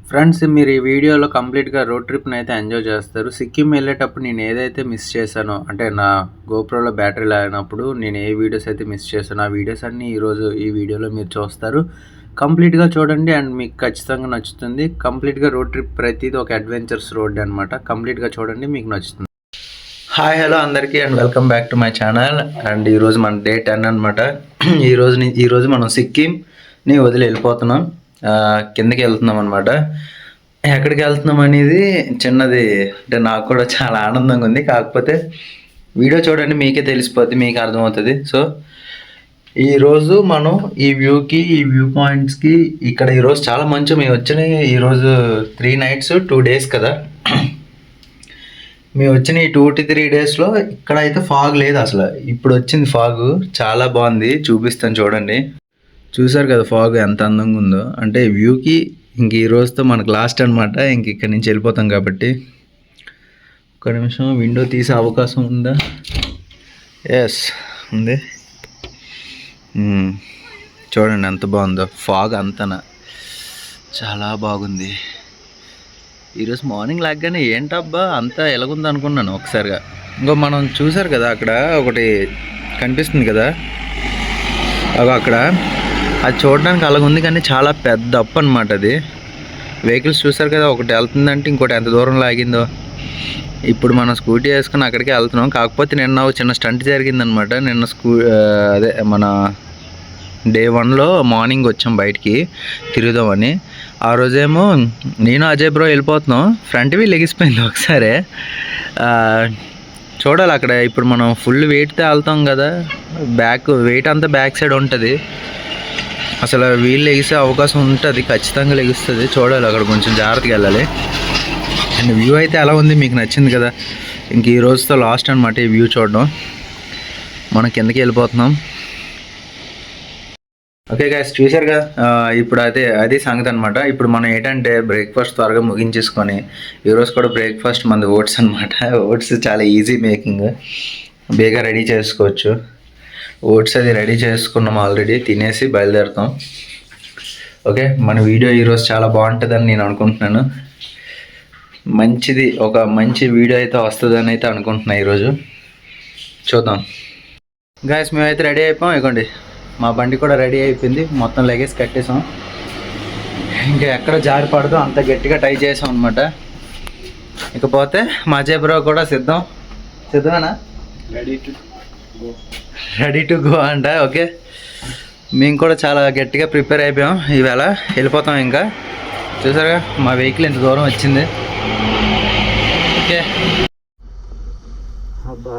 Friends, మీరు ఈ వీడియోలో కంప్లీట్‌గా రోడ్ ట్రిప్‌ని అయితే ఎంజాయ్ చేస్తారు. సిక్కిం వెళ్ళేటప్పుడు నేను ఏదైతే మిస్ చేశానో, అంటే నా గోప్రోలో బ్యాటరీ లాగినప్పుడు నేను ఏ వీడియోస్ అయితే మిస్ చేశానో, ఆ వీడియోస్ అన్నీ ఈరోజు ఈ వీడియోలో మీరు చూస్తారు. కంప్లీట్‌గా చూడండి అండ్ మీకు ఖచ్చితంగా నచ్చుతుంది. కంప్లీట్‌గా రోడ్ ట్రిప్ ప్రతిది ఒక అడ్వెంచర్స్ రోడ్ అనమాట. కంప్లీట్‌గా చూడండి, మీకు నచ్చుతుంది. హాయ్ హలో అందరికీ and welcome back to my channel. And ఈరోజు మన డే 10 అనమాట. ఈరోజు మనం సిక్కింని వదిలి వెళ్ళిపోతున్నాం. కిందకి వెళ్తున్నాం అనమాట. ఎక్కడికి వెళ్తున్నాం అనేది చిన్నది, అంటే నాకు కూడా చాలా ఆనందంగా ఉంది. కాకపోతే వీడియో చూడండి, మీకే తెలిసిపోద్ది, మీకు అర్థమవుతుంది. సో ఈరోజు మనం ఈ వ్యూ పాయింట్స్కి ఇక్కడ ఈరోజు చాలా మంచి మేము వచ్చినాయి. ఈరోజు 3 nights 2 days కదా. మేము వచ్చిన ఈ 2 to 3 daysలో ఇక్కడ అయితే ఫాగ్ లేదు అసలు. ఇప్పుడు వచ్చింది ఫాగ్, చాలా బాగుంది, చూపిస్తాను చూడండి. చూసారు కదా ఫాగ్ ఎంత అందంగా ఉందో. అంటే వ్యూకి ఇంక ఈ రోజుతో మనకు లాస్ట్ అనమాట. ఇంక ఇక్కడి నుంచి వెళ్ళిపోతాం కాబట్టి. ఒక్క నిమిషం, విండో తీసే అవకాశం ఉందా? ఎస్ ఉంది. చూడండి ఎంత బాగుందో ఫాగ్ అంతనా, చాలా బాగుంది. ఈరోజు మార్నింగ్ లాగానే ఏంటబ్బా అంతా ఎలాగుంది అనుకున్నాను ఒకసారిగా. ఇంకో మనం చూసారు కదా అక్కడ ఒకటి కనిపిస్తుంది కదా, అక్కడ అది చూడడానికి అలాగ ఉంది, కానీ చాలా పెద్ద అప్ అనమాట అది. వెహికల్స్ చూసారు కదా, ఒకటి వెళ్తుందంటే ఇంకోటి ఎంత దూరం లాగిందో. ఇప్పుడు మనం స్కూటీ వేసుకుని అక్కడికే వెళ్తున్నాం. కాకపోతే నిన్న ఒక చిన్న స్టంట్ జరిగిందనమాట. నిన్న అదే మన Day 1లో మార్నింగ్ వచ్చాం బయటికి తిరుగుదామని. ఆ రోజేమో నేను అజయ్ బ్రో వెళ్ళిపోతున్నాం, ఫ్రంట్ వీల్ లెగిసిపోయింది ఒకసారి. చూడాలి అక్కడ. ఇప్పుడు మనం ఫుల్ వెయిట్తో వెళ్తాం కదా, వెయిట్ అంతా బ్యాక్ సైడ్ ఉంటుంది. అసలు వీళ్ళు లెగిసే అవకాశం ఉంటుంది, ఖచ్చితంగా లెగిస్తుంది. చూడాలి అక్కడ, కొంచెం జాగ్రత్తగా వెళ్ళాలి. అండ్ వ్యూ అయితే ఎలా ఉంది, మీకు నచ్చింది కదా. ఇంక ఈ రోజుతో లాస్ట్ అనమాట ఈ వ్యూ చూడడం. మనం కిందకి వెళ్ళిపోతున్నాం. ఓకే గైస్, చూసారు కదా. ఇప్పుడు అది సంగతి అనమాట. ఇప్పుడు మనం ఏంటంటే బ్రేక్ఫాస్ట్ త్వరగా ముగించేసుకొని, ఈరోజు కూడా బ్రేక్ఫాస్ట్ మనది ఓట్స్ అనమాట. ఓట్స్ చాలా ఈజీ మేకింగ్, బేగా రెడీ చేసుకోవచ్చు. ఓట్స్ అది రెడీ చేసుకున్నాం ఆల్రెడీ, తినేసి బయలుదేరుతాం. ఓకే, మన వీడియో ఈరోజు చాలా బాగుంటుందని నేను అనుకుంటున్నాను. ఒక మంచి వీడియో అయితే వస్తుందని అయితే అనుకుంటున్నాను ఈరోజు. చూద్దాం గైస్. మేమైతే రెడీ అయిపోయాం. ఇవ్వండి, మా బండి కూడా రెడీ అయిపోయింది. మొత్తం లగేజ్ కట్టేసాం. ఇంకా ఎక్కడ జారి పడదో అంత గట్టిగా టై చేసాం అనమాట. ఇకపోతే మా అజయ్ బ్రో కూడా సిద్ధమేనా? రెడీ టు గో అంట. ఓకే, మేము కూడా చాలా గట్టిగా ప్రిపేర్ అయిపోయాం. ఈవేళ వెళ్ళిపోతాం. ఇంకా చూసారుగా మా వెహికల్ ఎంత దూరం వచ్చింది. ఓకే, అబ్బా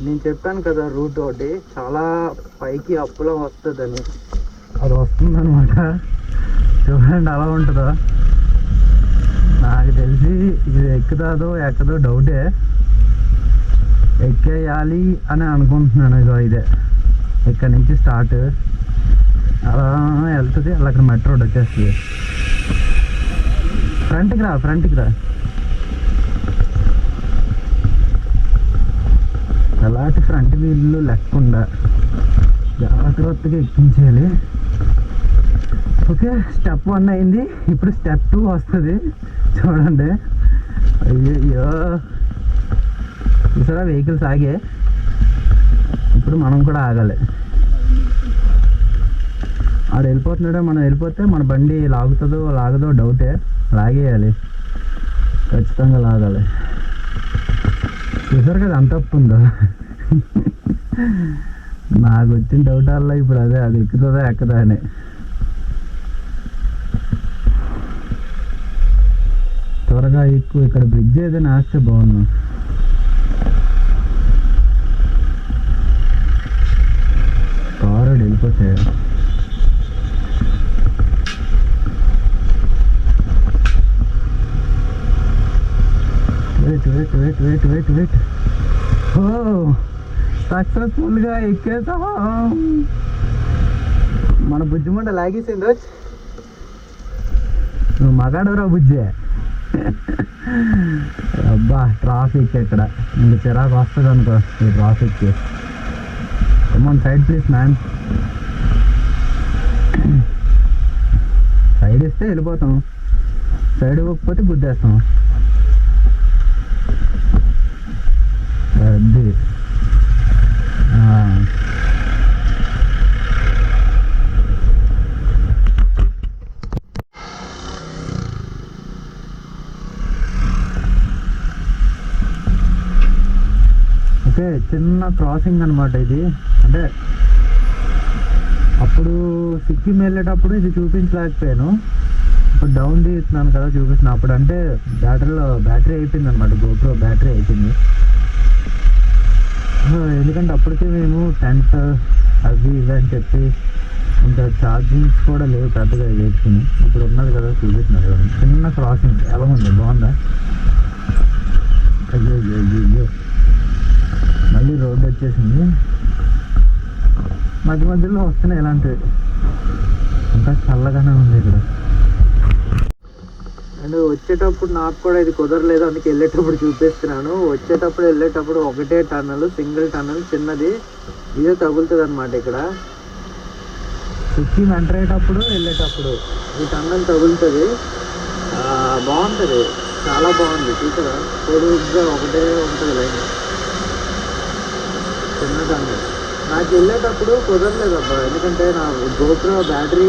నేను చెప్పాను కదా రూట్ ఒకటి చాలా పైకి అప్పులో వస్తుందని, అది వస్తుందన్నమాట. చూడండి అలా ఉంటుందో. నాకు తెలిసి ఇది ఎక్కదో డౌటే. ఎక్కేయాలి అని అనుకుంటున్నాను. ఇదే ఇక్కడ నుంచి స్టార్ట్ అలా వెళ్తుంది. అక్కడ మెట్రో రోడ్ వచ్చేస్తుంది. ఫ్రంట్కి రా. అలాంటి ఫ్రంట్ వీళ్ళు లేకుండా జాగ్రత్తగా ఎక్కించేయాలి. ఓకే, స్టెప్ 1 అయింది. ఇప్పుడు స్టెప్ 2 వస్తుంది. చూడండి. అయ్యో, చూసారా వెహికల్స్ ఆగే. ఇప్పుడు మనం కూడా ఆగాలి. ఆడు వెళ్ళిపోతున్నాడో మనం వెళ్ళిపోతే మన బండి లాగదో డౌటే. లాగేయాలి, ఖచ్చితంగా లాగాలి. చూసారు కదా అంత తప్పు ఉందో. నాకు వచ్చిన డౌట్ వల్ల ఇప్పుడు అది ఎక్కుతుందా ఎక్కదా అని. త్వరగా ఎక్కువ. ఇక్కడ బ్రిడ్జ్ ఏదైనా వేస్తే బాగున్నాం. కారు వెళ్ళిపోతే వెయిట్. ఓ, సక్సెస్ఫుల్గా ఎక్కేసాం. మన బుజ్జిమంట లాగేసిందో. నువ్వు మగాడవరా బుజ్జే. అబ్బా ట్రాఫిక్ ఇక్కడ ఇంక చిరాకు వస్తుంది అనుకో ఈ ట్రాఫిక్కి. కమాన్ సైడ్ ప్లీజ్ మ్యాన్. సైడ్ ఇస్తే వెళ్ళిపోతాం. సైడ్ ఇవ్వకపోతే గుద్దేస్తాం. అది ఓకే, చిన్న క్రాసింగ్ అనమాట ఇది. అంటే అప్పుడు సిక్కిం వెళ్ళేటప్పుడు ఇది చూపించలేకపోయాను, ఇప్పుడు డౌన్ తీస్తున్నాను కదా చూపిస్తున్నాను. అప్పుడు అంటే బ్యాటరీ అయిపోయింది అనమాట, గోప్రో బ్యాటరీ అయిపోయింది. ఎందుకంటే అప్పటికే మేము టెంట్ అవి ఇవి అని చెప్పి ఇంకా ఛార్జింగ్స్ కూడా లేవు పెద్దగా వేసుకుని. ఇప్పుడు ఉన్నది కదా చూపిస్తున్నారు. చిన్న క్రాసింగ్ ఎలా ఉంది, బాగుందా? అయ్యో అయ్యో అయ్యో, మళ్ళీ రోడ్డు వచ్చేసింది. మధ్య మధ్యలో వస్తున్నాయి ఇలాంటివి. ఇంకా చల్లగానే ఉంది ఇక్కడ. అండ్ వచ్చేటప్పుడు నాకు కూడా ఇది కుదరలేదు, అందుకే వెళ్ళేటప్పుడు చూపిస్తున్నాను. వెళ్ళేటప్పుడు ఒకటే టన్నల్, సింగిల్ టన్నల్ చిన్నది, ఇదే తగులుతుంది అనమాట. ఇక్కడ సిక్కిం ఎంటర్ అయ్యేటప్పుడు వెళ్ళేటప్పుడు ఈ టన్నల్ తగులుతుంది. బాగుంటుంది, చాలా బాగుంది. చూసారా, పొడుగ్గా ఒకటే ఉంటుంది లైన్, చిన్న టన్నల్. నాకు వెళ్ళేటప్పుడు కుదరలేదు అబ్బా, ఎందుకంటే నా గోప్రో బ్యాటరీ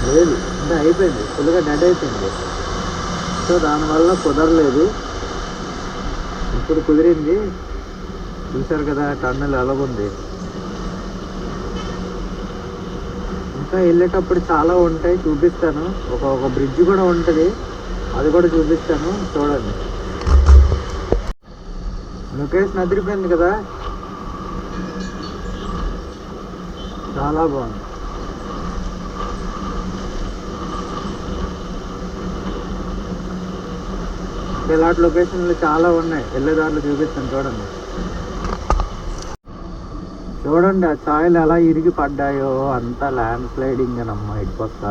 లేదు, అంటే అయిపోయింది, ఫుల్గా డెడ్ అయిపోయింది. సో దానివల్ల కుదరలేదు. ఇప్పుడు కుదిరింది. చూసారు కదా టన్నల్ ఎలాగుంది. ఇంకా వెళ్ళేటప్పుడు చాలా ఉంటాయి, చూపిస్తాను. ఒక బ్రిడ్జ్ కూడా ఉంటుంది, అది కూడా చూపిస్తాను, చూడండి. లొకేషన్ అదిరిపోయింది కదా, చాలా బాగుంది. ఇలాంటి లొకేషన్లు చాలా ఉన్నాయి, వెళ్ళేదారులు చూపిస్తాను, చూడండి. చూడండి ఆ ఛాయలు ఎలా ఇరిగి పడ్డాయో, అంతా ల్యాండ్ స్లైడింగ్ అనమ్మా. ఇటు పక్క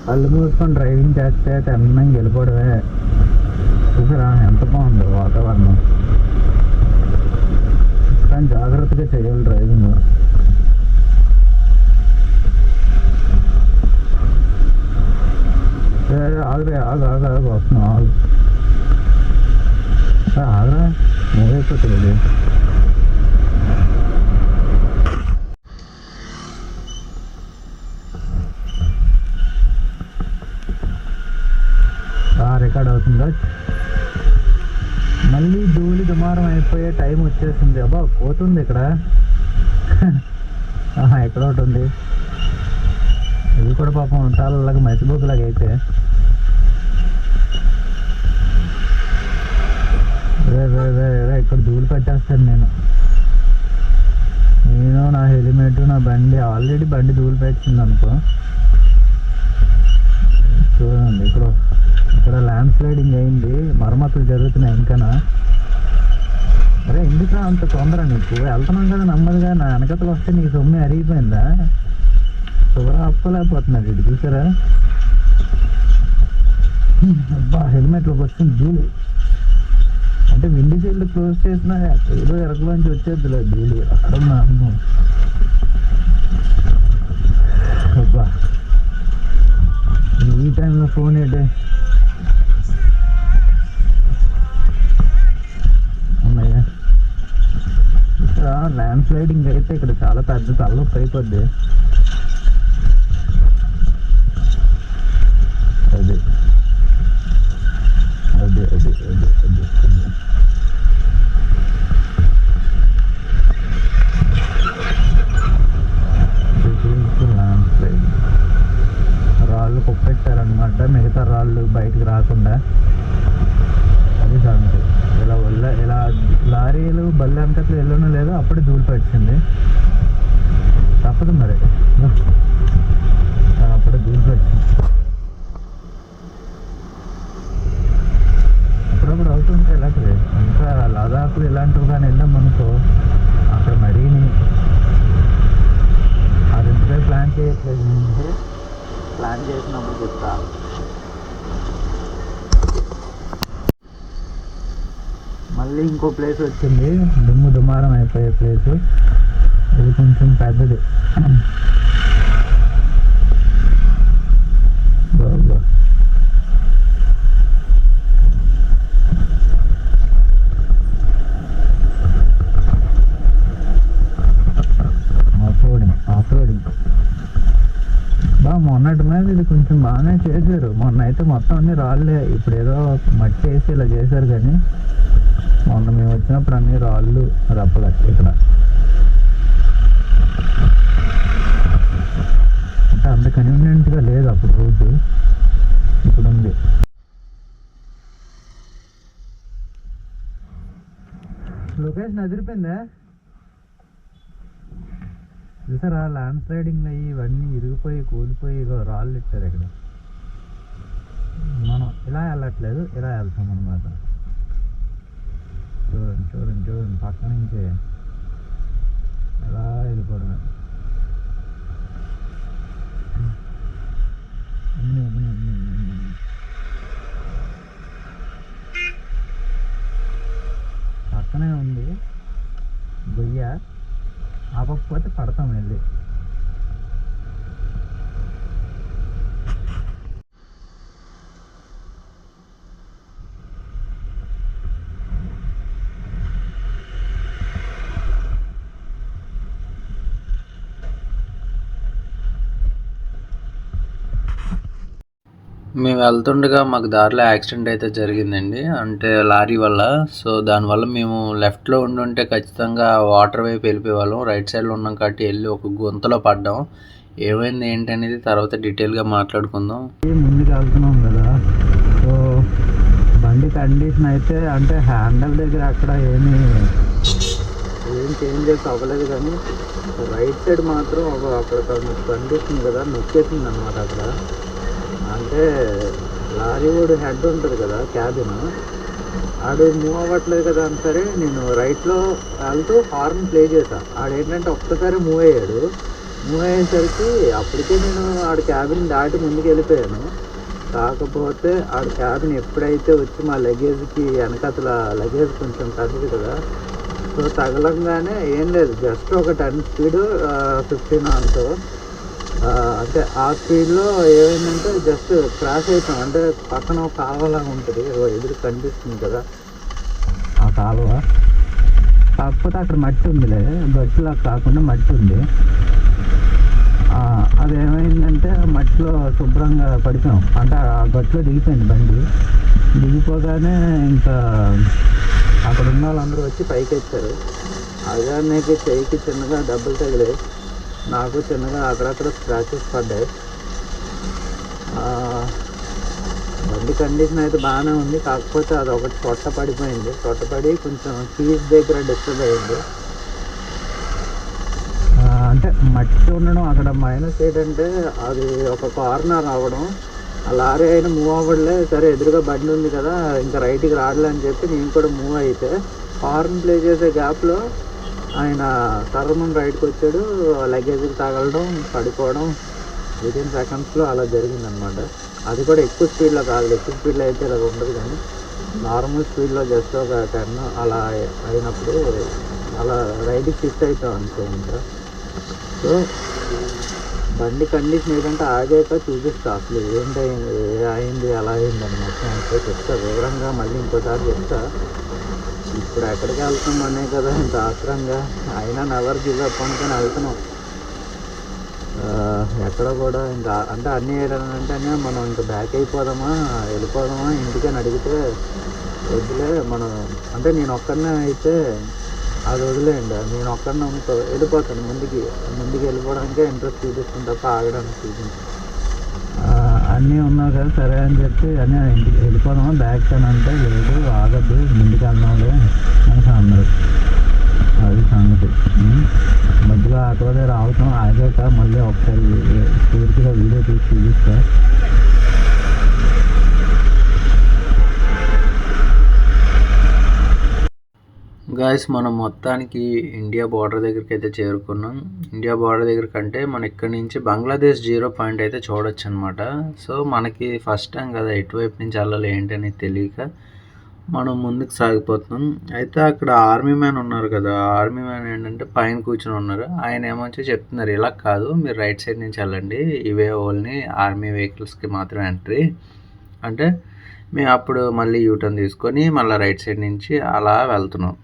కళ్ళు మూసుకొని డ్రైవింగ్ చేస్తే తెన్నంగా వెళ్ళిపోవడమే. చూసారా ఎంత బాగుందో వాతావరణం. కానీ జాగ్రత్తగా చేయాలి డ్రైవింగ్. ఆగు వస్తున్నా, ఆగరా మూవ్ అయిపోతుంది. రికార్డ్ అవుతుందా? మళ్ళీ ధూళి దుమారం అయిపోయే టైం వచ్చేసింది. అబ్బా పోతుంది ఇక్కడ. ఎక్కడ ఒకటి ఉంది, ఇది కూడా పాపం ఉంటాలాగా మసిబోకులాగా అయితే. ఇక్కడ ధూళి పట్టేస్తాను నేను నా హెల్మెట్, నా బండి. ఆల్రెడీ బండి ధూళి పెట్టింది అనుకో. చూడండి ఇక్కడ ల్యాండ్ స్లైడింగ్ అయింది, మరమ్మతులు జరుగుతున్నాయి ఇంకానా. అరే ఎందుకు అంత తొందర నీకు? వెళ్తున్నాం కదా నెమ్మదిగా, నా వెనకతలు వస్తే నీ సొమ్ము అరిగిపోయిందా? షుగర్ అప్పలేకపోతున్నాడు ఇది, చూసారా? అబ్బా హెల్మెట్లోకి వస్తుంది ధూళి. అంటే విండి సైడ్లు క్లోజ్ చేసినా ఏదో ఎరకలోంచి వచ్చేద్దులే ధూళి. అక్కడ అబ్బా ఈ టైంలో ఫోన్ ఏంటి ఉన్నాయా? ఇక్కడ ల్యాండ్ స్లైడింగ్ అయితే ఇక్కడ చాలా పెద్ద తలనొప్పి అయిపోద్ది. అదే అదే అదే అదే అదే ల్యాండ్ స్లైడ్. రాళ్ళు కుప్పెట్టారనమాట, మిగతా రాళ్ళు బయటకు రాకుండా. అది సంగతి. ఇలా లారీలు బళ్ళు వెనకట్లు వెళ్ళను లేదో అప్పుడే ధూళి పెట్టింది. తప్పదు మరి, అప్పుడే ధూళి పెట్టింది. అప్పుడప్పుడు అవుతుంటే ఇలాంటివి. ఇంకా లదాఖ్లు ఇలాంటివి కానీ వెళ్ళాం అనుకో, అక్కడ మరీని అది ఇంతగా ప్లాన్ చేయట్లేదు. ప్లాన్ చేసినప్పుడు చెప్తా. మళ్ళీ ఇంకో ప్లేస్ వచ్చింది, దుమ్ము దుమారం అయిపోయే ప్లేసు. ఇది కొంచెం పెద్దది. కొంచెం బాగానే చేశారు. మొన్న అయితే మొత్తం అన్ని రాళ్ళే. ఇప్పుడు ఏదో మట్టి వేసి ఇలా చేశారు, కానీ మొన్న మేము వచ్చినప్పుడు అన్ని రాళ్ళు రప్పలే ఇక్కడ. అంటే అంత కన్వీనియంట్గా లేదు అప్పుడు రోడ్డు, ఇప్పుడు ఉంది. లొకేషన్ అదిరిపోయిందా చూసారా? ల్యాండ్ స్లైడింగ్ అయ్యి ఇవన్నీ ఇరిగిపోయి కూలిపోయి రాళ్ళు ఇచ్చారు ఇక్కడ. మనం ఇలా వెళ్ళట్లేదు, ఇలా వెళ్తాం అనమాట. చూడండి చూడండి చూడండి, పక్క నుంచి ఎలా వెళ్ళిపోవడమే. పక్కనే ఉంది గొయ్య, ఆపకపోతే పడతాం వెళ్ళి. మేము వెళ్తుండగా మాకు దారిలో యాక్సిడెంట్ అయితే జరిగిందండి, అంటే లారీ వల్ల. సో దానివల్ల మేము లెఫ్ట్లో ఉండుంటే ఖచ్చితంగా వాటర్ వైపు వెళ్ళిపోయేవాళ్ళం. రైట్ సైడ్లో ఉన్నాం కాబట్టి వెళ్ళి ఒక గుంతలో పడ్డాం. ఏమైంది ఏంటి అనేది తర్వాత డీటెయిల్గా మాట్లాడుకుందాం. ముందుకు వెళ్తున్నాం కదా, సో బండి కండిషన్ అయితే అంటే హ్యాండిల్ దగ్గర అక్కడ ఏం చేంజెస్ అవ్వలేదు, కానీ రైట్ సైడ్ మాత్రం అక్కడ కండిషన్ కదా నొక్కేసింది అనమాట. అక్కడ అంటే లారీ వాడు హెడ్ ఉంటుంది కదా క్యాబిన్, ఆడు మూవ్ అవ్వట్లేదు కదా అని సరే నేను రైట్లో వెళ్తూ హార్న్ ప్లే చేశా. ఆడేంటంటే ఒక్కసారి మూవ్ అయ్యాడు. మూవ్ అయ్యేసరికి అప్పటికే నేను ఆడ క్యాబిన్ దాటి ముందుకు వెళ్ళిపోయాను. కాకపోతే ఆడ క్యాబిన్ ఎప్పుడైతే వచ్చి మా లగేజ్కి వెనకతల లగేజ్ కొంచెం పెద్దది కదా, సో తగలంగానే ఏం లేదు, జస్ట్ ఒక 10 స్పీడ్ 15 అంతో, అంటే ఆ స్పీడ్లో ఏమైందంటే జస్ట్ క్రాష్ అయిపోయాం. అంటే పక్కన ఒక కాలువలాగా ఉంటుంది, ఎదురు కనిపిస్తుంది కదా ఆ కాలువ. కాకపోతే అక్కడ మట్టి ఉందిలే, గట్టులా కాకుండా మట్టి ఉంది. అదేమైందంటే మట్టిలో శుభ్రంగా పడిపోయాం. అంటే ఆ గట్టులో దిగిపోయింది బండి. దిగిపోగానే ఇంకా అక్కడ ఉన్న వాళ్ళందరూ వచ్చి పైకి ఎత్తారు. అజానికి చెయ్యికి చిన్నగా దెబ్బలు తగిలాయి, నాకు చిన్నగా అక్కడక్కడ స్క్రాచెస్ పడ్డాయి. బండి కండిషన్ అయితే బాగానే ఉంది, కాకపోతే అది ఒకటి పడిపోయింది. పడి కొంచెం కీస్ దగ్గర డిస్టర్బ్ అయింది. అంటే మట్టి ఉండడం అక్కడ మైనస్ ఏంటంటే అది ఒక కార్నర్ అవ్వడం. ఆ లారీ అయినా మూవ్ అవ్వడలే, సరే ఎదురుగా బండి ఉంది కదా ఇంకా రైట్కి రాడలే అని చెప్పి నేను కూడా మూవ్ అయితే హార్న్ ప్లే చేసే గ్యాప్లో ఆయన టర్మన్ రైట్కి వచ్చాడు. లగేజ్కి తగలడం, పడిపోవడం వితిన్ సెకండ్స్లో అలా జరిగిందనమాట. అది కూడా ఎక్కువ స్పీడ్లో కాదు, ఎక్కువ స్పీడ్లో అయితే ఇలా ఉండదు, కానీ నార్మల్ స్పీడ్లో జస్ట్ ఒక 10 అలా అయినప్పుడు అలా రైట్కి షిఫ్ట్ అవుతాం అంతే. ఇంకా సో బండి కండిషన్ ఏంటంటే ఆగాక చూపిస్తా అసలు ఏంటయింది, అయింది, అలా అయింది అని మొత్తం అంటే చెప్తా వివరంగా. మళ్ళీ ఇంకోసారి చెప్తా. ఇప్పుడు ఎక్కడికి వెళ్తాం అనే కదా ఇంత ఆత్రంగా, అయినా నెవర్ గివ్ అప్ అనుకొని వెళ్తున్నాం. ఎక్కడ కూడా ఇంకా అంటే అన్నీ ఏంటంటే మనం ఇంకా బ్యాక్ అయిపోదామా వెళ్ళిపోదామా ఇంటికి అని అడిగితే వద్దులే మనం, అంటే నేను ఒక్కడనే అయితే అది వదిలేయండి, నేను ఒక్కడనే వెళ్ళిపోతాను. ముందుకి వెళ్ళిపోవడానికే ఇంట్రెస్ట్ చూపిస్తుంది తప్ప ఆగడానికి చూపించాను. అన్నీ ఉన్నావు కదా సరే అని చెప్పి అన్నీ ఇంటికి వెళ్ళిపోదామా బ్యాక్ అని అంటే లేదు ఆగద్దు ముందుకు వెళ్దాంలే అని అన్నారు. అది సంగతి. మధ్యలో ఆటో దగ్గర ఆగుతాం, ఆగాక మళ్ళీ ఒకసారి పూర్తిగా వీడియో తీసి చూపిస్తా. గాయస్ మనం మొత్తానికి ఇండియా బార్డర్ దగ్గరికి అయితే చేరుకున్నాం. ఇండియా బార్డర్ దగ్గర కంటే మనం ఇక్కడ నుంచి బంగ్లాదేశ్ 0 పాయింట్ అయితే చూడొచ్చు అనమాట. సో మనకి ఫస్ట్ టైం కదా ఎటువైపు నుంచి వెళ్ళాలి ఏంటి అనేది తెలియక మనం ముందుకు సాగిపోతున్నాం. అయితే అక్కడ ఆర్మీ మ్యాన్ ఉన్నారు కదా, ఆర్మీ మ్యాన్ ఏంటంటే పైన కూర్చొని ఉన్నారు. ఆయన ఏమొచ్చి చెప్తున్నారు ఇలా కాదు మీరు రైట్ సైడ్ నుంచి వెళ్ళండి, ఇవే ఓన్లీ ఆర్మీ వెహికల్స్కి మాత్రం ఎంట్రీ అంటే మేము అప్పుడు మళ్ళీ యూటర్న్ తీసుకొని మళ్ళీ రైట్ సైడ్ నుంచి అలా వెళ్తున్నాం.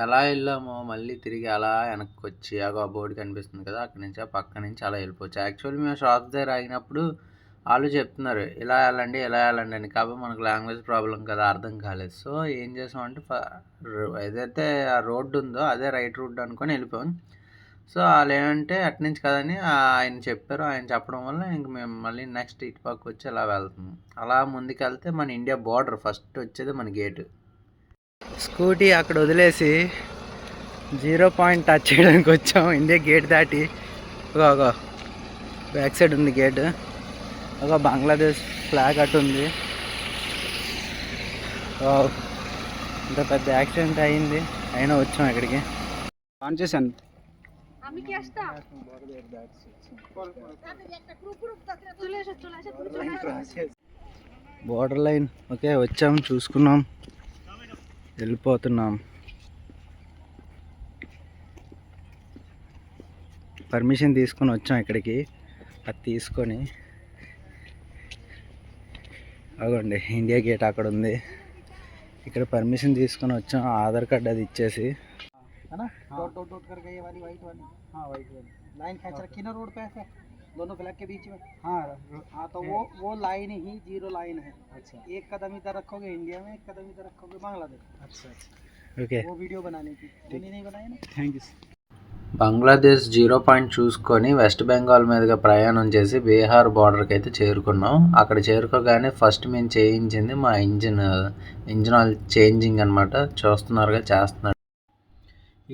ఎలా వెళ్ళామో మళ్ళీ తిరిగి అలా వెనక్కి వచ్చి ఆ బోర్డు కనిపిస్తుంది కదా, అక్కడి నుంచి ఆ పక్క నుంచి అలా వెళ్ళిపోవచ్చు. యాక్చువల్లీ మేము షాప్ దగ్గర ఆగినప్పుడు వాళ్ళు చెప్తున్నారు ఇలా వెళ్ళండి ఇలా వెళ్ళండి అని, కాబట్టి మనకు లాంగ్వేజ్ ప్రాబ్లం కదా, అర్థం కాలేదు. సో ఏం చేసామంటే ఏదైతే ఆ రోడ్డు ఉందో అదే రైట్ రూట్ అనుకొని వెళ్ళిపోయాం. సో వాళ్ళు ఏమంటే అటు నుంచి కదని ఆయన చెప్పారు. ఆయన చెప్పడం వల్ల ఇంక మేము మళ్ళీ నెక్స్ట్ ఇటు పక్క వచ్చి అలా వెళ్తున్నాం. అలా ముందుకెళ్తే మన ఇండియా బార్డర్ ఫస్ట్ వచ్చేది మన గేటు. స్కూటీ అక్కడ వదిలేసి 0 పాయింట్ టచ్ చేయడానికి వచ్చాం. ఇండియా గేట్ దాటి ఒక బ్యాక్ సైడ్ ఉంది గేట్, ఒక బంగ్లాదేశ్ ఫ్లాగ్ అటు ఉంది. ఇంత పెద్ద యాక్సిడెంట్ అయింది అయినా వచ్చాం ఇక్కడికి. ఆన్ చేశాను. బోర్డర్ లైన్ ఓకే, వచ్చాం, చూసుకున్నాం, వెళ్ళిపోతున్నాం. పర్మిషన్ తీసుకొని వచ్చాం ఇక్కడికి. అది తీసుకొని అగోండి ఇండియా గేట్ అక్కడ ఉంది. ఇక్కడ పర్మిషన్ తీసుకొని వచ్చాం, ఆధార్ కార్డు అది ఇచ్చేసి. डॉट डॉट डॉट करके ये वाली वाइट वाली, हाँ वाइट वाली लाइन खींच रखी ना रोड पे ऐसे दोनों ब्लैक के बीच में। हाँ तो वो लाइन ही 0 लाइन है। अच्छा, एक कदम इधर रखोगे इंडिया में, एक कदम इधर रखोगे बांग्लादेश। अच्छा ओके, वो वीडियो बनाने की नहीं बनाई ना। Thank you. బంగ్లాదేశ్ 0 పాయింట్ చూసుకొని వెస్ట్ బెంగాల్ మీదుగా ప్రయాణం చేసి బీహార్ బార్డర్కి అయితే చేరుకున్నాం. అక్కడ చేరుకోగానే ఫస్ట్ మేము చేయించింది మా ఇంజిన్ ఆయిల్ చేంజింగ్ అనమాట. చూస్తున్నారుగా చేస్తున్నాడు.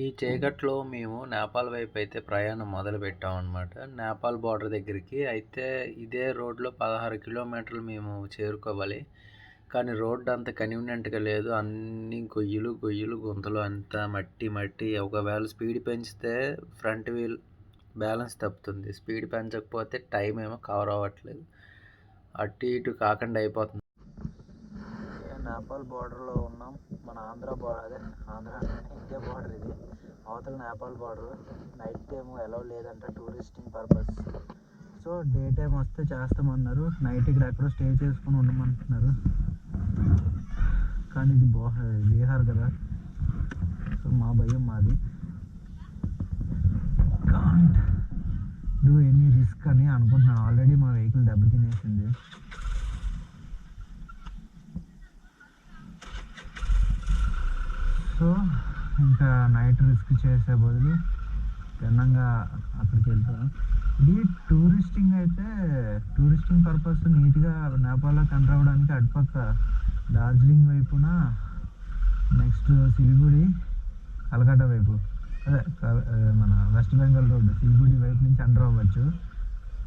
ఈ చీకట్లో మేము నేపాల్ వైపు అయితే ప్రయాణం మొదలు పెట్టామన్నమాట. నేపాల్ బార్డర్ దగ్గరికి అయితే ఇదే రోడ్లో 16 కిలోమీటర్లు మేము చేరుకోవాలి. కానీ రోడ్డు అంత కన్వీనియంట్గా లేదు, అన్ని గొయ్యలు గుంతలు, అంతా మట్టి. ఒకవేళ స్పీడ్ పెంచితే ఫ్రంట్ వీల్ బ్యాలెన్స్ తప్పుతుంది, స్పీడ్ పెంచకపోతే టైం ఏమో కవర్ అవ్వట్లేదు, అటు ఇటు కాకుండా అయిపోతుంది. నేపాల్ బార్డర్లో ఉన్నాం. మన ఆంధ్ర ఇండియా బార్డర్ ఇది, అవతల నేపాల్ బార్డర్. నైట్ టైం ఎలా లేదంట టూరిస్టింగ్ పర్పస్. సో డే టైం వస్తే చేస్తామన్నారు, నైట్ ఇక్కడ ఎక్కడో స్టే చేసుకొని ఉండమంటున్నారు. కానీ ఇది బీహార్ కదా, సో మా భయం మాది. కాంట్ డూ ఎనీ రిస్క్ అని అనుకుంటున్నాను. ఆల్రెడీ మా వెహికల్ దెబ్బతినేసింది. సో ఇంకా నైట్ రిస్క్ చేసే బదులు తిన్నంగా అక్కడికి వెళ్తాను. ఇది టూరిస్టింగ్ పర్పస్ నీట్గా నేపాల్లో కంట్రీ అవ్వడానికి అటుపక్క డార్జిలింగ్ వైపున, నెక్స్ట్ సిలిగుడి కలకట్ట వైపు, అదే మన వెస్ట్ బెంగాల్ రోడ్డు సిలిగుడి వైపు నుంచి ఎంటర్ అవ్వచ్చు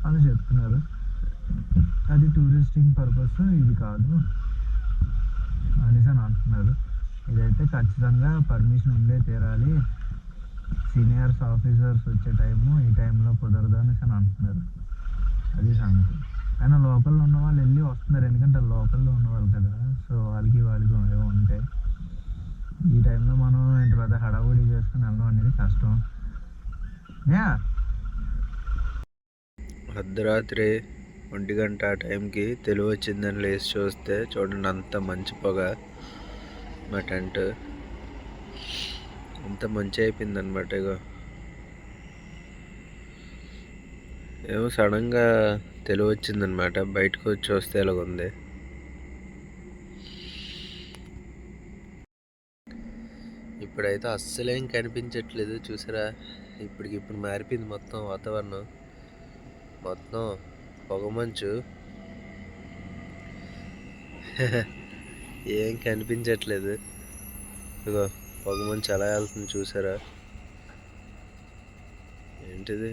అని చెప్తున్నారు. అది టూరిస్టింగ్ పర్పస్, ఇది కాదు అనేసి అని అంటున్నారు. ఇదైతే ఖచ్చితంగా పర్మిషన్ ఉండే తీరాలి, సీనియర్స్ ఆఫీసర్స్ వచ్చే టైము ఈ టైంలో కుదరదు అనేసి అని అంటున్నారు. అది సంగతి. అయినా లోకల్లో ఉన్న వాళ్ళు వెళ్ళి వస్తున్నారు, ఎందుకంటే లోకల్లో ఉన్నవాళ్ళు కదా, సో వాళ్ళకి ఏవో ఉంటాయి. ఈ టైంలో మనం ఇంత పెద్ద హడావుడి చేసుకుని వెళ్ళడం అనేది కష్టం. అర్ధరాత్రి 1 గంట ఆ టైంకి తెలివి వచ్చిందని లేచి చూస్తే చూడండి, అంత మంచి పొగ. మా టెంట్ అంత మంచి అయిపోయిందనమాట. ఇగో ఏమో సడన్గా తెలివి వచ్చిందనమాట, బయటకు వచ్చి చూస్తే ఇలాగుంది. ఇప్పుడైతే అస్సలేం కనిపించట్లేదు చూసారా, ఇప్పుడు మారిపోయింది మొత్తం వాతావరణం, మొత్తం పొగమంచు. ఏం కనిపించట్లేదు. ఇగో పొగమంచు ఎలా వెళ్తుంది చూసారా, ఏంటిది